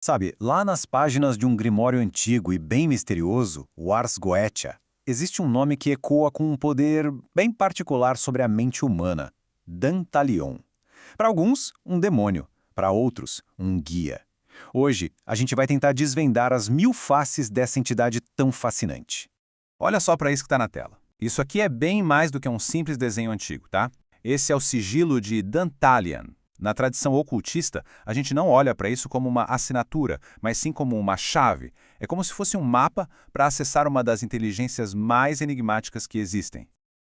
Sabe, lá nas páginas de um grimório antigo e bem misterioso, o Ars Goetia, existe um nome que ecoa com um poder bem particular sobre a mente humana: Dantalion. Para alguns, um demônio; para outros, um guia. Hoje, a gente vai tentar desvendar as 1000 faces dessa entidade tão fascinante. Olha só para isso que está na tela. Isso aqui é bem mais do que um simples desenho antigo, tá? Esse é o sigilo de Dantalion. Na tradição ocultista, a gente não olha para isso como uma assinatura, mas sim como uma chave. É como se fosse um mapa para acessar uma das inteligências mais enigmáticas que existem.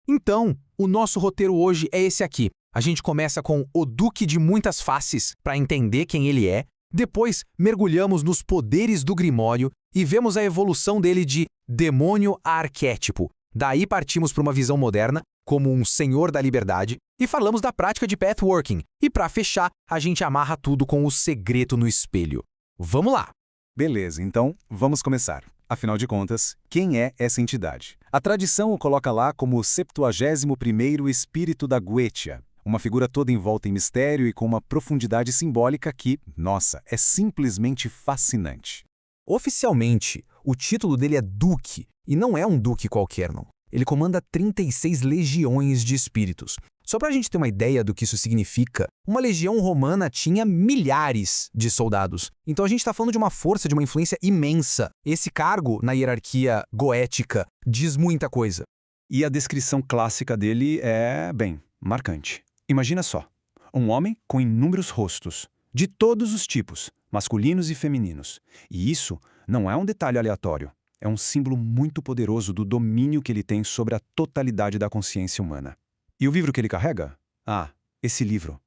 Então, o nosso roteiro hoje é esse aqui. A gente começa com o Duque de Muitas Faces, para entender quem ele é. Depois, mergulhamos nos poderes do Grimório e vemos a evolução dele de demônio a arquétipo. Daí partimos para uma visão moderna, como um senhor da liberdade, e falamos da prática de pathworking. E para fechar, a gente amarra tudo com o segredo no espelho. Vamos lá! Beleza, então vamos começar. Afinal de contas, quem é essa entidade? A tradição o coloca lá como o 71º espírito da Goetia, uma figura toda envolta em mistério e com uma profundidade simbólica que, nossa, é simplesmente fascinante. Oficialmente, o título dele é Duque, e não é um duque qualquer, não. Ele comanda 36 legiões de espíritos. Só para a gente ter uma ideia do que isso significa, uma legião romana tinha milhares de soldados. Então a gente está falando de uma força, de uma influência imensa. Esse cargo, na hierarquia goética, diz muita coisa. E a descrição clássica dele é, bem, marcante. Imagina só, um homem com inúmeros rostos, de todos os tipos, masculinos e femininos. E isso não é um detalhe aleatório. É um símbolo muito poderoso do domínio que ele tem sobre a totalidade da consciência humana. E o livro que ele carrega? Ah, esse livro.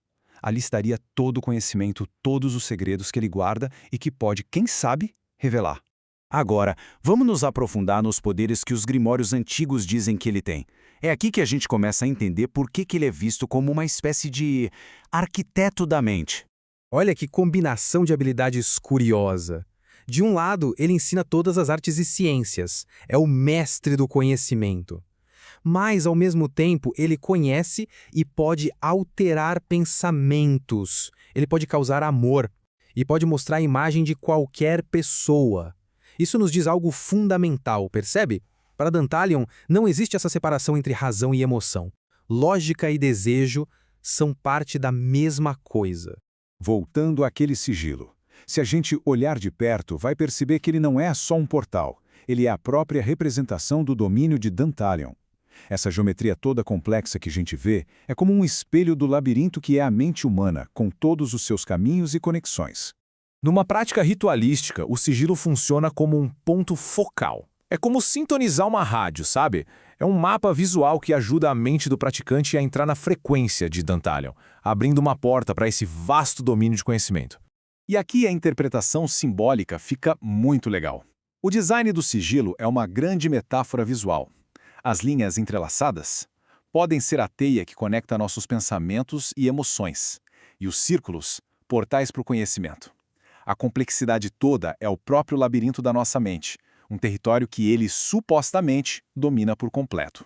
Ali estaria todo o conhecimento, todos os segredos que ele guarda e que pode, quem sabe, revelar. Agora, vamos nos aprofundar nos poderes que os grimórios antigos dizem que ele tem. É aqui que a gente começa a entender por que ele é visto como uma espécie de arquiteto da mente. Olha que combinação de habilidades curiosa. De um lado, ele ensina todas as artes e ciências. É o mestre do conhecimento. Mas, ao mesmo tempo, ele conhece e pode alterar pensamentos. Ele pode causar amor e pode mostrar a imagem de qualquer pessoa. Isso nos diz algo fundamental, percebe? Para Dantalion, não existe essa separação entre razão e emoção. Lógica e desejo são parte da mesma coisa. Voltando àquele sigilo. Se a gente olhar de perto, vai perceber que ele não é só um portal. Ele é a própria representação do domínio de Dantalion. Essa geometria toda complexa que a gente vê é como um espelho do labirinto que é a mente humana, com todos os seus caminhos e conexões. Numa prática ritualística, o sigilo funciona como um ponto focal. É como sintonizar uma rádio, sabe? É um mapa visual que ajuda a mente do praticante a entrar na frequência de Dantalion, abrindo uma porta para esse vasto domínio de conhecimento. E aqui a interpretação simbólica fica muito legal. O design do sigilo é uma grande metáfora visual. As linhas entrelaçadas podem ser a teia que conecta nossos pensamentos e emoções, e os círculos, portais para o conhecimento. A complexidade toda é o próprio labirinto da nossa mente, um território que ele supostamente domina por completo.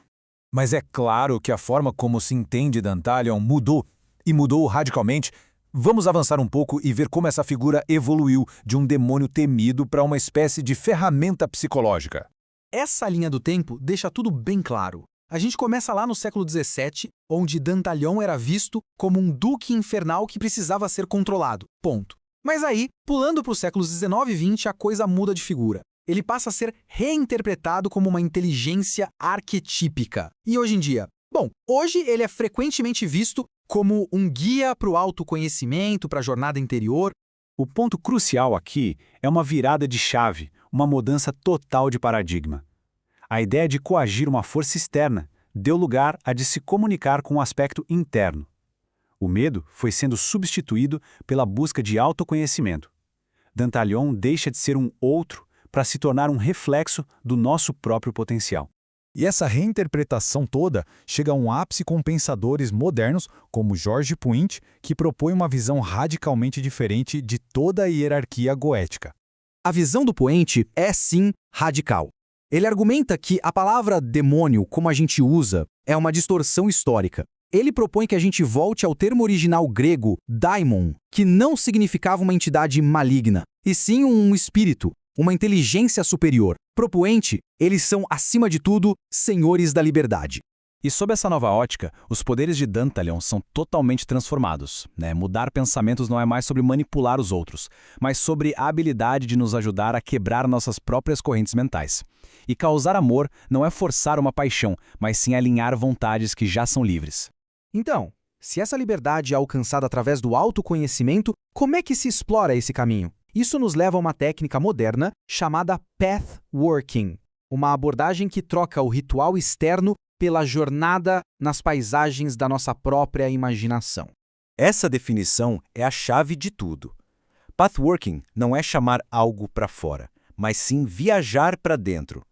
Mas é claro que a forma como se entende Dantalion mudou, e mudou radicalmente. Vamos avançar um pouco e ver como essa figura evoluiu de um demônio temido para uma espécie de ferramenta psicológica. Essa linha do tempo deixa tudo bem claro. A gente começa lá no século XVII, onde Dantalion era visto como um duque infernal que precisava ser controlado. Ponto. Mas aí, pulando para os séculos XIX e XX, a coisa muda de figura. Ele passa a ser reinterpretado como uma inteligência arquetípica. E hoje em dia? Bom, hoje ele é frequentemente visto como um guia para o autoconhecimento, para a jornada interior. O ponto crucial aqui é uma virada de chave, uma mudança total de paradigma. A ideia de coagir uma força externa deu lugar a de se comunicar com um aspecto interno. O medo foi sendo substituído pela busca de autoconhecimento. Dantalion deixa de ser um outro para se tornar um reflexo do nosso próprio potencial. E essa reinterpretação toda chega a um ápice com pensadores modernos como George Puente, que propõe uma visão radicalmente diferente de toda a hierarquia goética. A visão do Puente é, sim, radical. Ele argumenta que a palavra demônio, como a gente usa, é uma distorção histórica. Ele propõe que a gente volte ao termo original grego, daimon, que não significava uma entidade maligna. e sim um espírito, uma inteligência superior. Propoente, eles são, acima de tudo, senhores da liberdade. E sob essa nova ótica, os poderes de Dantalion são totalmente transformados, né? Mudar pensamentos não é mais sobre manipular os outros, mas sobre a habilidade de nos ajudar a quebrar nossas próprias correntes mentais. E causar amor não é forçar uma paixão, mas sim alinhar vontades que já são livres. Então, se essa liberdade é alcançada através do autoconhecimento, como é que se explora esse caminho? Isso nos leva a uma técnica moderna chamada Pathworking, uma abordagem que troca o ritual externo pela jornada nas paisagens da nossa própria imaginação. Essa definição é a chave de tudo. Pathworking não é chamar algo para fora, mas sim viajar para dentro.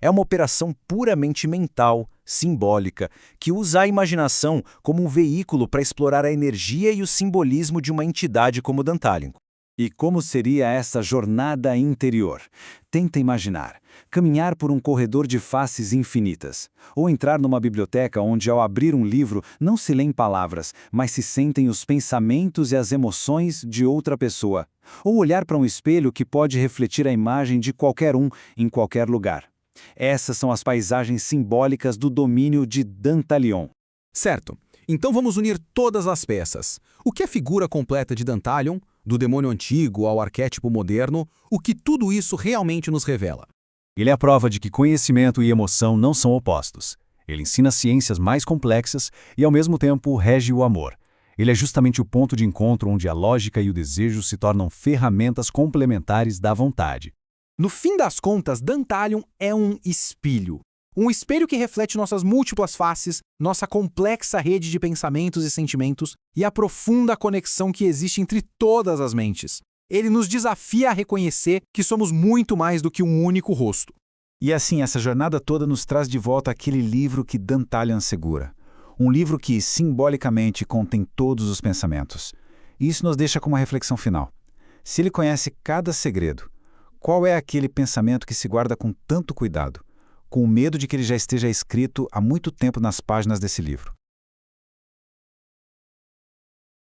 É uma operação puramente mental, simbólica, que usa a imaginação como um veículo para explorar a energia e o simbolismo de uma entidade como Dantalion. E como seria essa jornada interior? Tenta imaginar. Caminhar por um corredor de faces infinitas. Ou entrar numa biblioteca onde, ao abrir um livro, não se lêem palavras, mas se sentem os pensamentos e as emoções de outra pessoa. Ou olhar para um espelho que pode refletir a imagem de qualquer um, em qualquer lugar. Essas são as paisagens simbólicas do domínio de Dantalion. Certo. Então vamos unir todas as peças. O que é a figura completa de Dantalion, do demônio antigo ao arquétipo moderno, o que tudo isso realmente nos revela? Ele é a prova de que conhecimento e emoção não são opostos. Ele ensina ciências mais complexas e, ao mesmo tempo, rege o amor. Ele é justamente o ponto de encontro onde a lógica e o desejo se tornam ferramentas complementares da vontade. No fim das contas, Dantalion é um espelho. Um espelho que reflete nossas múltiplas faces, nossa complexa rede de pensamentos e sentimentos e a profunda conexão que existe entre todas as mentes. Ele nos desafia a reconhecer que somos muito mais do que um único rosto. E assim, essa jornada toda nos traz de volta aquele livro que Dantalion segura. Um livro que, simbolicamente, contém todos os pensamentos. E isso nos deixa com uma reflexão final. Se ele conhece cada segredo, qual é aquele pensamento que se guarda com tanto cuidado, com o medo de que ele já esteja escrito há muito tempo nas páginas desse livro?